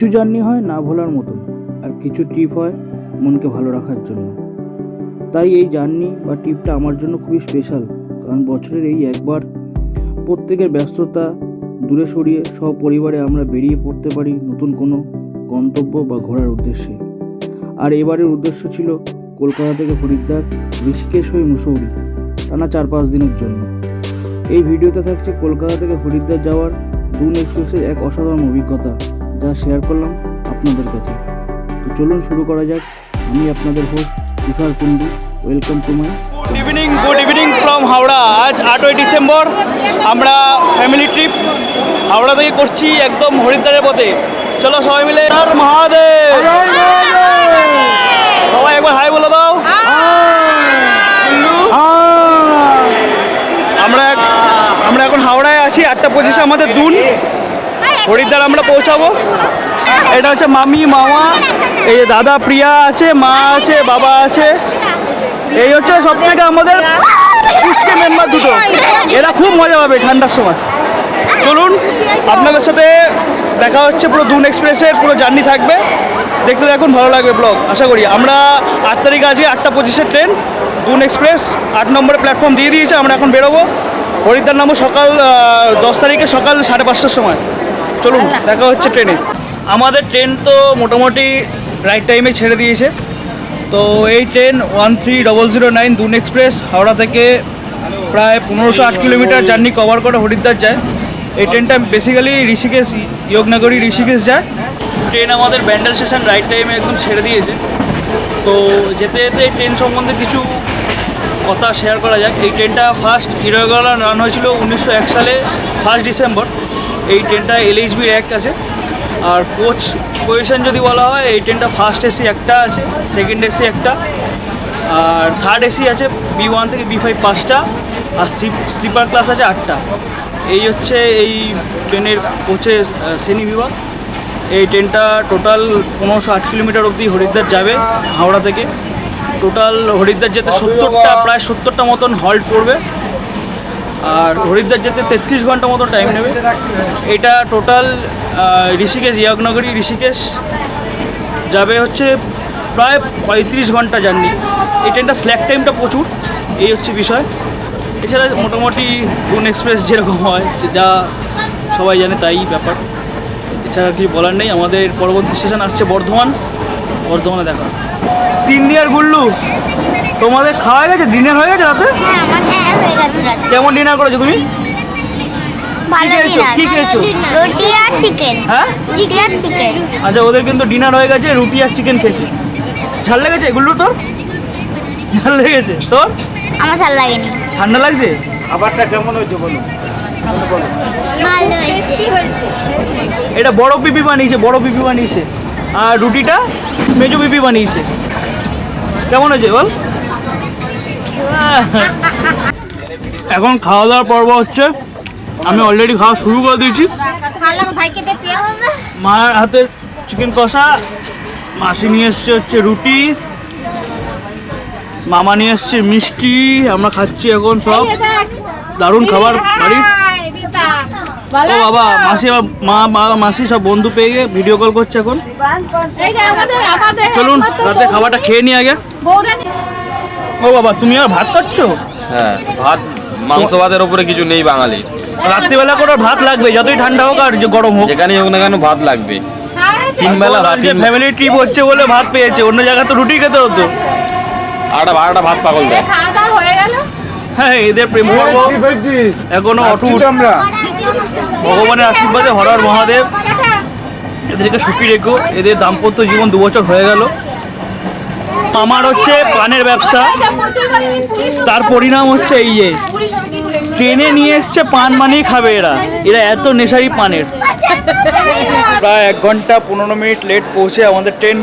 কিছু জার্নি হয় না ভোলার মতন, আর কিছু ট্রিপ হয় মনকে ভালো রাখার জন্য। তাই এই জার্নি বা ট্রিপটা আমার জন্য খুবই স্পেশাল, কারণ বছরের এই একবার প্রত্যেকের ব্যস্ততা দূরে সরিয়ে সপরিবারে আমরা বেরিয়ে পড়তে পারি নতুন কোনো গন্তব্য বা ঘোরার উদ্দেশ্যে। আর এবারের উদ্দেশ্য ছিল কলকাতা থেকে হরিদ্বার, ঋষিকেশ হয়ে মুসৌরি, টানা 4-5 দিনের জন্য। এই ভিডিওতে থাকছে কলকাতা থেকে হরিদ্বার যাওয়ার দুন এক্সপ্রেসের এক অসাধারণ অভিজ্ঞতা, যা শেয়ার করলাম আপনাদের কাছে। তো চলুন শুরু করা যাক। আমি আপনাদের host Tushar Kundu. Welcome to my good evening from Howrah. আজ 8ই ডিসেম্বর আমরা ফ্যামিলি ট্রিপ হাওড়া থেকে করছি একদম হরিদ্বারের পথে। চলো সবাই মিলে হর মহাদেব, সবাই একবার হাই বলে দাও। আমরা এখন হাওড়ায় আছি, 8:25 আমাদের দুন। হরিদ্বার আমরা পৌঁছাবো। এটা হচ্ছে মামি, মামা, এই যে দাদা প্রিয়া আছে, মা আছে, বাবা আছে। এই হচ্ছে সব থেকে আমাদের কুচকে মেম্বার দুটো, এরা খুব মজা পাবে ঠান্ডার সময়। চলুন আপনাদের সাথে দেখা হচ্ছে, পুরো দুন এক্সপ্রেসের পুরো জার্নি থাকবে, দেখতে দেখুন, ভালো লাগবে ব্লগ আশা করি। আমরা 8 তারিখ আছি, 8:25 ট্রেন দুন এক্সপ্রেস, 8 নম্বরে প্ল্যাটফর্ম দিয়ে দিয়েছে। আমরা এখন বেরোবো, হরিদ্বার নামবো সকাল 10 তারিখে সকাল 5:30টার সময়। চলুন দেখা হচ্ছে ট্রেনে। আমাদের ট্রেন তো মোটামুটি রাইট টাইমে ছেড়ে দিয়েছে। তো এই ট্রেন 13009 দুন এক্সপ্রেস হাওড়া থেকে প্রায় 1508 কিলোমিটার জার্নি কভার করে হরিদ্বার যায়। এই ট্রেনটা বেসিক্যালি ঋষিকেশ, যোগনগরী ঋষিকেশ যায়। ট্রেন আমাদের ব্যান্ডেল স্টেশন রাইট টাইমে একদম ছেড়ে দিয়েছে। তো যেতে যেতে এই ট্রেন সম্বন্ধে কিছু কথা শেয়ার করা যাক। এই ট্রেনটা ফার্স্ট ইনগুরাল রান হয়েছিল 1901 সালে 1 ডিসেম্বর। এই ট্রেনটা LHB র্যাক আছে। আর কোচ পজিশন যদি বলা হয়, এই ট্রেনটা ফার্স্ট এসি একটা আছে, সেকেন্ড এসি একটা, আর থার্ড এসি আছে B1 থেকে B5 5টা, আর স্লিপার ক্লাস আছে 8টা। এই হচ্ছে এই ট্রেনের কোচের শ্রেণী বিভাগ। এই ট্রেনটা টোটাল 1508 কিলোমিটার অবধি হরিদ্বার যাবে হাওড়া থেকে। টোটাল হরিদ্বার যেতে প্রায় 70টা মতন হল্ট পড়বে, আর হরিদ্বার যেতে 33 ঘন্টা মতো টাইম নেবে। এটা টোটাল ঋষিকেশ, যোগনগরী ঋষিকেশ যাবে হচ্ছে প্রায় 35 ঘন্টা জার্নি। এই ট্রেনটা স্ল্যাক টাইমটা প্রচুর, এই হচ্ছে বিষয়। এছাড়া মোটামুটি দুন এক্সপ্রেস যেরকম হয়, যা সবাই জানে তাই ব্যাপার। এছাড়া কিছু বলার নেই। আমাদের পরবর্তী স্টেশন আসছে বর্ধমানে দেখা। 3 দিয়ার গুল্লু, তোমাদের খাওয়া গেছে? ডিনার হয়ে গেছে রাতে? কেমন ডিনার করেছো তুমি? কি খেয়েছো? রুটি আর চিকেন। হ্যাঁ, রুটি আর চিকেন। আচ্ছা, ওদের কিন্তু ডিনার হয়ে গেছে, রুটি আর চিকেন খেয়েছে। ঝাল লেগেছে গুল্লু? তোর ঝাল লেগেছে? তোর? আমার ঝাল লাগেনি। ঠান্ডা লাগছে? খাবারটা কেমন হয়েছে বলো? ভালো হয়েছে। এটা বড় পিপি বানিয়েছে, আর রুটিটা মেজো পিপি বানিয়েছে। কেমন হয়েছে বল? এখন খাওয়া দাওয়ার পর্ব হচ্ছে। আমি অলরেডি খাওয়া শুরু করে দিয়েছি। মায়ের হাতের চিকেন কষা, মাসি নিয়ে এসছে হচ্ছে রুটি, মামা নিয়ে এসছে মিষ্টি। আমরা খাচ্ছি এখন সব, দারুণ খাবার বাড়ির। ও বাবা, মাসি সব বন্ধু পেয়ে গিয়ে ভিডিও কল করছে এখন। চলুন রাতে খাবারটা খেয়ে নি আগে। ও বাবা, তুমি আর ভাত খাচ্ছ? হ্যাঁ, ভাত, মাংস ভাতের উপরে কিছু নেই বাঙালির। রাত্রিবেলা করে ভাত লাগবে, যতই ঠান্ডা হোক আর গরম হোক, যেখানে হোক না কেন ভাত লাগবে। 3 বেলা ভাত। ফ্যামিলি ট্রিপ হচ্ছে বলে ভাত পেয়েছে, অন্য জায়গায় তো রুটি খেতে হতো। 12টা ভাত পাগল দেয়। হ্যাঁ, এদের প্রেম পর্ব এখনো অটুট। ভগবানের আশীর্বাদে হর হর মহাদেব, এদেরকে সুখী রেখো। এদের দাম্পত্য জীবন 2 বছর হয়ে গেল। আমার হচ্ছে পানের ব্যবসা, তার পরিণাম হচ্ছে এই যে ট্রেনে নিয়ে এসছে পান মানেই খাবে এরা এত নেশারি পানের। প্রায় 1 ঘন্টা 15 মিনিট লেট পৌঁছে আমাদের ট্রেন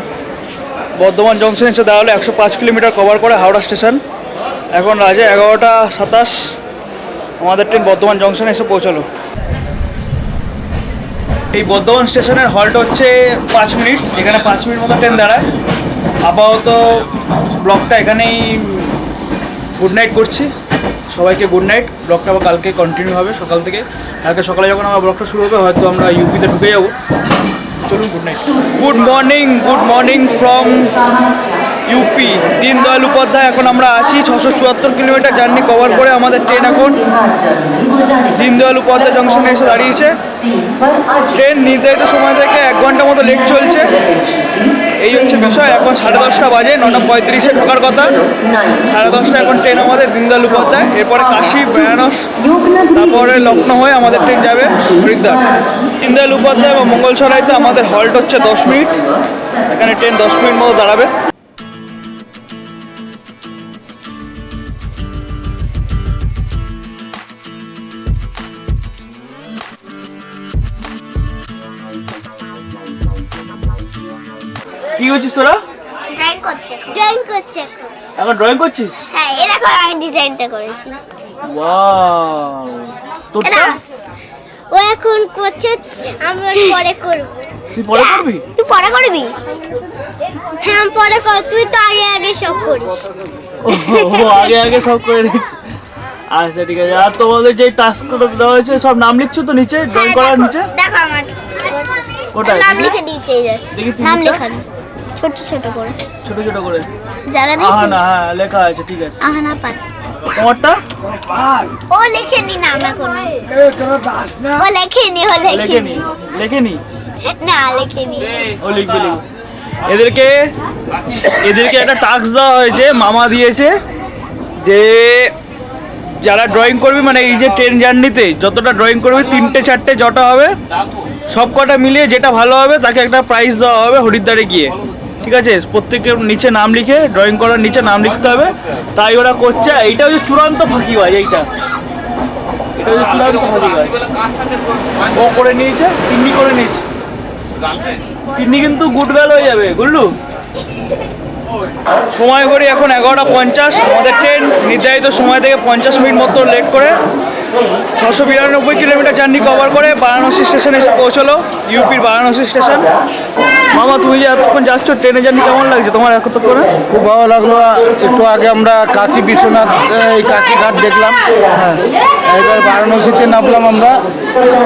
বর্ধমান জংশন এসে দাঁড়ালো। 105 কিলোমিটার কভার করে হাওড়া স্টেশন। এখন রাজে 11:27, আমাদের ট্রেন বর্ধমান জংশনে এসে পৌঁছালো। এই বর্ধমান স্টেশনের হল্ট হচ্ছে 5 মিনিট। এখানে 5 মিনিট মতো ট্রেন দাঁড়ায়। আপাতত ব্লগটা এখানেই গুড নাইট করছি সবাইকে। Good night. ব্লগটা আবার কালকে কন্টিনিউ হবে সকাল থেকে। কালকে সকালে যখন আমার ব্লগটা শুরু হবে, হয়তো আমরা ইউপিতে ঢুকে যাবো। চলুন good morning from UP Deendayal Upadhyay. এখন আমরা আছি 674 কিলোমিটার জার্নি কভার করে আমাদের ট্রেন এখন দীনদয়াল উপাধ্যায় জংশনে এসে দাঁড়িয়েছে। ট্রেন নির্ধারিত সময় থেকে 1 ঘন্টা মতো লেট চলছে, এই হচ্ছে বিষয়। এখন 10:30 বাজে, 9:35-এ ঢোকার কথা, 10:30 এখন ট্রেন আমাদের দীনদয়াল উপাধ্যায়, এরপরে কাশী, বেনারস, তারপরে লখনৌ হয়ে আমাদের ট্রেন যাবে হরিদ্বার। দীনদয়াল উপাধ্যায় বা মঙ্গলসরাইতে আমাদের হল্ট হচ্ছে 10 মিনিট, এখানে ট্রেন 10 মিনিট মতো দাঁড়াবে। কি করছিস তোরা? ড্রয়িং করছে এখন। এখন ড্রয়িং করছিস? হ্যাঁ, এই দেখো আমি ডিজাইনটা করেছি। ওয়াও, তোরটা? ও এখন করছে, আমি ওর পরে করব। তুই পরে করবি? তুই পরে করবি? হ্যাঁ, আমি পরে কর, তুই তো আগে সব করিস। ও আগে সব করে নিচ্ছি। আচ্ছা ঠিক আছে। আর তোমাদের যে টাস্কগুলো দেওয়া হয়েছে সব নাম লিখছো তো নিচে, ড্রয়িং করার নিচে? দেখো আমার কোথায়? নাম লিখে দিয়েছি, এই দেখ। দেখি তুই নাম লিখে। লেখা ছোট ছোট করে, ছোট ছোট করে জানা নেই? আহানা, হ্যাঁ লেখা আছে, ঠিক আছে। আহানা পাত। তোমারটা? ও লেখেনি নাম এখন। ও লেখেনি লেখেনি না, লেখেনি। ও লিখবে। এদেরকে একটা টাস্ক দেওয়া হয়েছে, মামা দিয়েছে, যে যারা ড্রয়িং করবি, মানে এই যে ট্রেন জার্নিতে যতটা ড্রয়িং করবি, 3টে 4টে যটা হবে সব কটা মিলিয়ে যেটা ভালো হবে তাকে একটা প্রাইজ দেওয়া হবে হরিদ্বারে গিয়ে, ঠিক আছে? প্রত্যেকের নিচে নাম লিখে, ড্রয়িং করার নিচে নাম লিখতে হবে। তাই ওরা করছে। এইটা হচ্ছে চূড়ান্ত ফাঁকিবাজ, এটা হচ্ছে চূড়ান্ত ফাঁকিবাজ। ও করে নিয়েছে, তিন্নি করে নিয়েছে। তিন্নি কিন্তু গুড গার্ল হয়ে যাবে, গুল্লু। সময় করি এখন 11:50। আমাদের ট্রেন নির্ধারিত সময় থেকে 50 মিনিট মতো লেট করে 692 কিলোমিটার জার্নি কভার করে বারাণসী স্টেশনে এসে পৌঁছলো, ইউপির বারাণসী স্টেশন। মামা, তুমি যে এতক্ষণ যাচ্ছ, ট্রেনে জার্নি কেমন লাগছে তোমার এতক্ষণে? খুব ভালো লাগলো। একটু আগে আমরা কাশী বিশ্বনাথ, এই কাশীঘাট দেখলাম। হ্যাঁ, এবার বারাণসীতে নামলাম আমরা।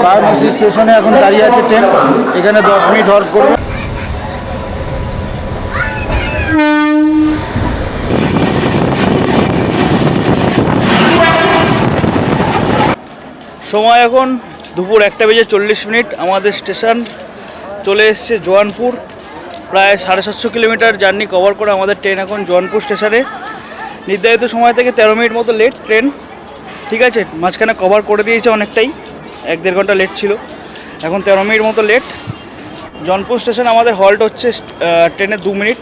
বারাণসী স্টেশনে এখন দাঁড়িয়ে আছে ট্রেন, এখানে 10 মিনিট হল্ট করবে। সময় এখন দুপুর 1:40। আমাদের স্টেশন চলে এসছে জোয়ানপুর। প্রায় 750 কিলোমিটার জার্নি কভার করে আমাদের ট্রেন এখন জোয়ানপুর স্টেশনে। নির্ধারিত সময় থেকে 13 মিনিট মতো লেট ট্রেন, ঠিক আছে? মাঝখানে কভার করে দিয়েছে অনেকটাই, 1-1.5 ঘন্টা লেট ছিল, এখন 13 মিনিট মতো লেট। জোয়ানপুর স্টেশন আমাদের হল্ট হচ্ছে ট্রেনে 2 মিনিট।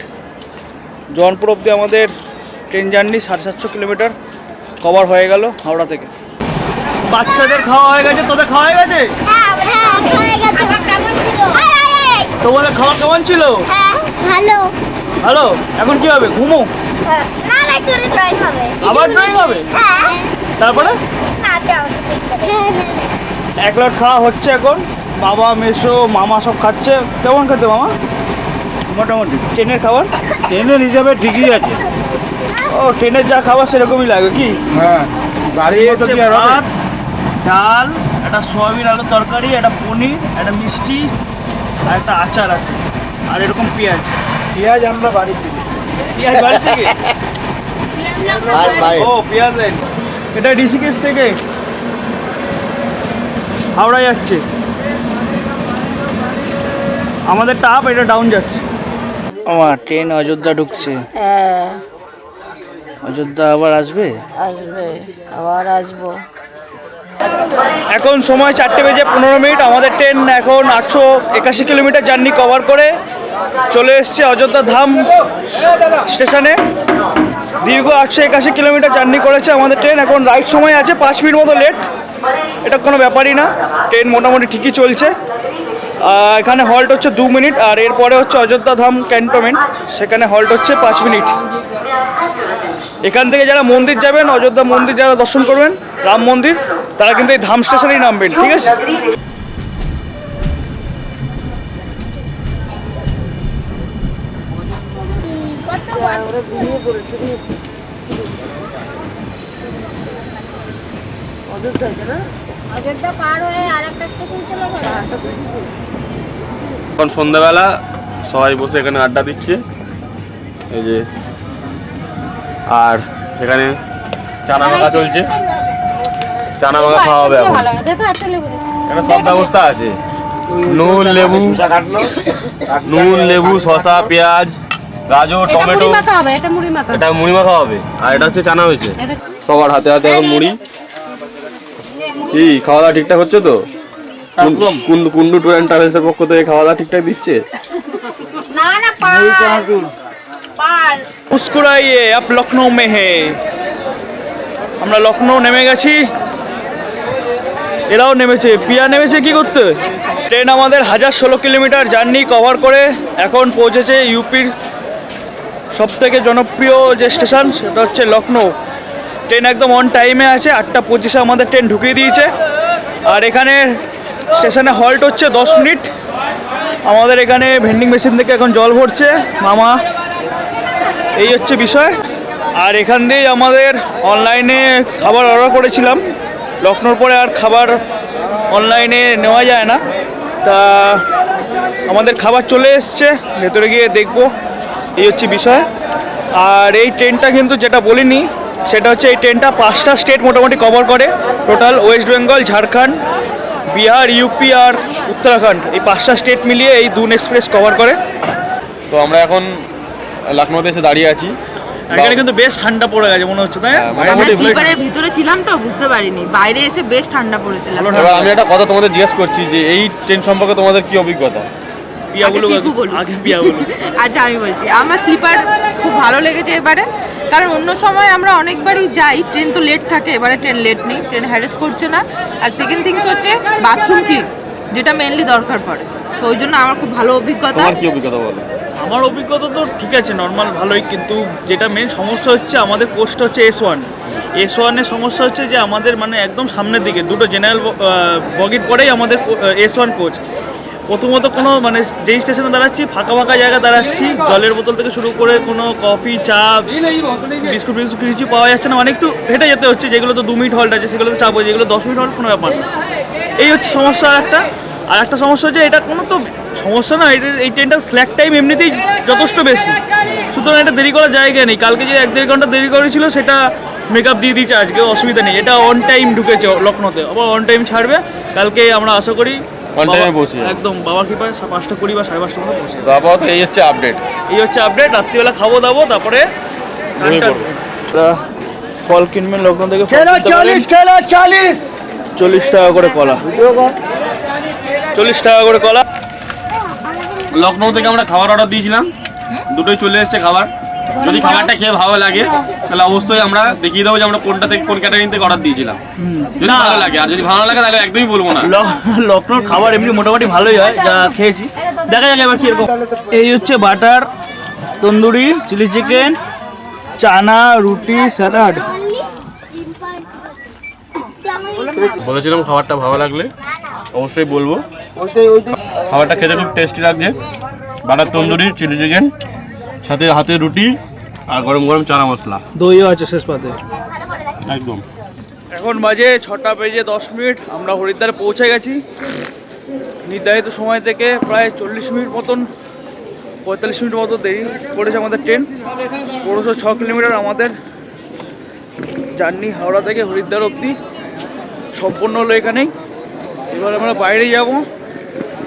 জোয়ানপুর অবধি আমাদের ট্রেন জার্নি 750 কিলোমিটার কভার হয়ে গেল হাওড়া থেকে। বাচ্চাদের খাওয়া হয়ে গেছে, তোদের খাওয়া হয়ে গেছে? হ্যাঁ, হয়ে গেছে। কেমন ছিল? তোমাদের খাওয়া কেমন ছিল? হ্যাঁ, ভালো। ভালো। এখন কি হবে, ঘুমো? না, একটু ড্রয়িং হবে। আবার ড্রয়িং হবে? হ্যাঁ। তারপরে না, যাও। 1 লাখ খাওয়া হচ্ছে এখন। বাবা, মেসো, মামা সব খাচ্ছে। কেমন খেতে মামা? মোটামুটি ট্রেনের খাবার ট্রেনের হিসাবে ঠিকই আছে। ও, ট্রেনের যা খাবার সেরকমই লাগে কি? হ্যাঁ, গাড়ির মতো হচ্ছে কি আর হবে? ভাত, ডাল, একটা সয়াবিন আলুর তরকারি, একটা পনির, একটা মিষ্টি, আর একটা আচার আছে, আর এরকম পেঁয়াজ। পেঁয়াজ আমরা বাড়ির থেকে। পেঁয়াজ বাড়ি থেকে? ও, পেঁয়াজ লাইন। এটা ঋষিকেশ থেকে হাওড়া যাচ্ছে। আমাদের টাপ, এটা ডাউন যাচ্ছে। আমার ট্রেন অযোধ্যা ঢুকছে। অযোধ্যা আবার আসবে? আবার আসবো। এখন সময় 4:15। আমাদের ট্রেন এখন 881 কিলোমিটার জার্নি কভার করে চলে এসছে অযোধ্যা ধাম স্টেশনে। দীর্ঘ 881 কিলোমিটার জার্নি করেছে আমাদের ট্রেন। এখন রাইট সময় আছে, 5 মিনিট মতো লেট। এটা কোনো ব্যাপারই না, ট্রেন মোটামুটি ঠিকই চলছে। এখানে হল্ট হচ্ছে 2 মিনিট, আর এরপরে হচ্ছে অযোধ্যা ধাম ক্যান্টনমেন্ট, সেখানে হল্ট হচ্ছে 5 মিনিট। এখান থেকে যারা মন্দির যাবেন, অযোধ্যা মন্দির যারা দর্শন করবেন, রাম মন্দির, তারা কিন্তু এই ধাম স্টেশনেই নামবেন, ঠিক আছে? অযোধ্যা পার হয়ে আরেকটা স্টেশন চলে গেল। এখন সন্ধ্যাবেলা সবাই বসে এখানে আড্ডা দিচ্ছে, এই যে, আর এখানে চানা মাখা চলছে, চানা মাখা খাওয়া হবে এখন। এখানে সব ব্যবস্থা আছে, নুন লেবু শসা পেঁয়াজ গাজর টমেটো, এটা মুড়ি মাখা হবে, আর এটা হচ্ছে চানা হয়েছে। সবার হাতে হাতে এখন মুড়ি। কি খাওয়া দাওয়া ঠিকঠাক হচ্ছে তো? কুন্ডু ট্যুর অ্যান্ড ট্রাভেলসের পক্ষ থেকে খাওয়া দাওয়া ঠিকঠাক দিচ্ছে? মুস্কুরাইয়ে আপ লখনৌ মে হে। আমরা লখনৌ নেমে গেছি, এরাও নেমেছে। পিয়া নেমেছে কি করতে? ট্রেন আমাদের 1016 কিলোমিটার জার্নি কভার করে এখন পৌঁছেছে ইউপির সবথেকে জনপ্রিয় যে স্টেশন, সেটা হচ্ছে লখনৌ। ট্রেন একদম অন টাইমে আছে, 8:25 আমাদের ট্রেন ঢুকিয়ে দিয়েছে। আর এখানে স্টেশনে হল্ট হচ্ছে 10 মিনিট। আমাদের এখানে ভেন্ডিং মেশিন থেকে এখন জল ভরছে মামা, এই হচ্ছে বিষয়। আর এখান দিয়েই আমাদের অনলাইনে খাবার অর্ডার করেছিলাম। লখনৌর পরে আর খাবার অনলাইনে নেওয়া যায় না, তা আমাদের খাবার চলে এসছে, ভেতরে গিয়ে দেখবো, এই হচ্ছে বিষয়। আর এই ট্রেনটা কিন্তু যেটা বলিনি সেটা হচ্ছে এই ট্রেনটা 5টা স্টেট মোটামুটি কভার করে। টোটাল ওয়েস্ট বেঙ্গল, ঝাড়খণ্ড, বিহার, ইউপি আর উত্তরাখণ্ড, এই 5টা স্টেট মিলিয়ে এই দুন এক্সপ্রেস কভার করে। তো আমরা এখন লখনৌতে এসে দাঁড়িয়ে আছি। এখানে কিন্তু বেশ ঠান্ডা পড়ে গেছে মনে হচ্ছে, তাই না? মোটামুটি স্লিপারের ভিতরে ছিলাম তো বুঝতে পারিনি, বাইরে এসে বেশ ঠান্ডা পড়েছিল। এবার আমি একটা কথা তোমাদের জিজ্ঞেস করছি যে এই ট্রেন সম্পর্কে তোমাদের কি অভিজ্ঞতা? আগে পিয়া বলুক। আচ্ছা আমি বলছি, আমার স্লিপার খুব ভালো লেগেছে এবারে, কারণ অন্য সময় আমরা অনেকবারই যাই, ট্রেন তো লেট থাকে, এবারে ট্রেন লেট নেই, ট্রেন হ্যারেস করছে না। আর সেকেন্ড থিংস হচ্ছে বাথরুম ক্লিন, যেটা মেনলি দরকার পড়ে, তো ওই জন্য আমার খুব ভালো অভিজ্ঞতা। তোমার কি অভিজ্ঞতা বলো? আমার অভিজ্ঞতা তো ঠিক আছে, নর্মাল ভালোই, কিন্তু যেটা মেন সমস্যা হচ্ছে আমাদের কোচটা হচ্ছে S1 এর সমস্যা হচ্ছে যে আমাদের মানে একদম সামনের দিকে দুটো জেনারেল বগির পরেই আমাদের S1 কোচ। প্রথমত কোনো মানে যেই স্টেশনে দাঁড়াচ্ছি ফাঁকা ফাঁকা জায়গা দাঁড়াচ্ছি, জলের বোতল থেকে শুরু করে কোনো কফি চা বিস্কুট কিছু পাওয়া যাচ্ছে না, মানে একটু হেঁটে যেতে হচ্ছে। যেগুলো তো 2 মিনিট হল্ট আছে সেগুলো তো চাপ, যেগুলো 10 মিনিট হল্ট কোনো ব্যাপার না। এই হচ্ছে সমস্যা। আর একটা সমস্যা হচ্ছে এটা কোনো তো সমস্যা না, এই ট্রেনটা স্ল্যাক টাইম এমনিতেই যথেষ্ট বেশি, সুতরাং এটা দেরি করার জায়গা নেই। কালকে যে 1-1.5 ঘন্টা দেরি করেছিল সেটা মেকআপ দিয়ে দিয়েছে, আজকে অসুবিধা নেই। এটা অন টাইম ঢুকেছে লখনৌতে, আবার অন টাইম ছাড়বে। কালকে আমরা আশা করি অন টাইমে পৌঁছে একদম বাবার কৃপায় 5:20 বা 5:30 মধ্যে পৌঁছে। তো আপাতত এই হচ্ছে আপডেট। রাত্রিবেলা খাবো দাবো, তারপরে ফল কিনবেন লখনৌ থেকে। 40 টাকা করে কলা, 40 টাকা করে কলা। লখনৌ থেকে আমরা খাবার অর্ডার দিয়েছিলাম, দুটোই চলে এসেছে খাবার। যদি খাবারটা খেয়ে ভালো লাগে তাহলে অবশ্যই আমরা দেখিয়ে দেবো যে আমরা কোনটা থেকে কোন ক্যাটাগরি থেকে অর্ডার দিয়েছিলাম, যদি ভালো লাগে। আর যদি ভালো লাগে তাহলে একদমই বলবো না। লখনৌর খাবার এমনি মোটামুটি ভালোই হয়, যা খেয়েছি। দেখা যাক এবার কিরকম। এই হচ্ছে বাটার তন্দুরি, চিলি চিকেন, চানা, রুটি, স্যালাড। বলেছিলাম খাবারটা ভালো লাগলে অবশ্যই বলবো। খাবারটা খেতে খুব টেস্টি লাগছে। বাটার তন্দুরি, চিলি চিকেন, সাথে হাতে রুটি আর গরম গরম চানা মশলা, দইও আছে শেষ পাতে একদম। এখন বাজে 6:10। আমরা হরিদ্বার পৌঁছে গেছি। নির্ধারিত সময় থেকে প্রায় 40 মিনিট মতন, 45 মিনিট মতো দেরি করেছে আমাদের ট্রেন। 6 কিলোমিটার আমাদের জার্নি হাওড়া থেকে হরিদ্বার অবধি সম্পূর্ণ হলো এখানেই। এবার আমরা বাইরে যাব,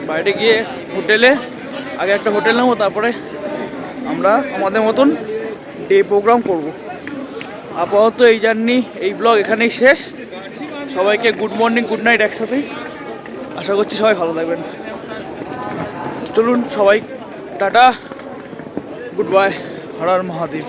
বাইরে গিয়ে হোটেলে আগে একটা হোটেল নেবো, তারপরে আমরা আমাদের মতন ডে প্রোগ্রাম করব। আপাতত এই জার্নি, এই ব্লগ এখানেই শেষ। সবাইকে গুড মর্নিং, গুড নাইট একসাথেই। আশা করছি সবাই ভালো থাকবেন। চলুন সবাই tata, good bye, Har Har Mahadev.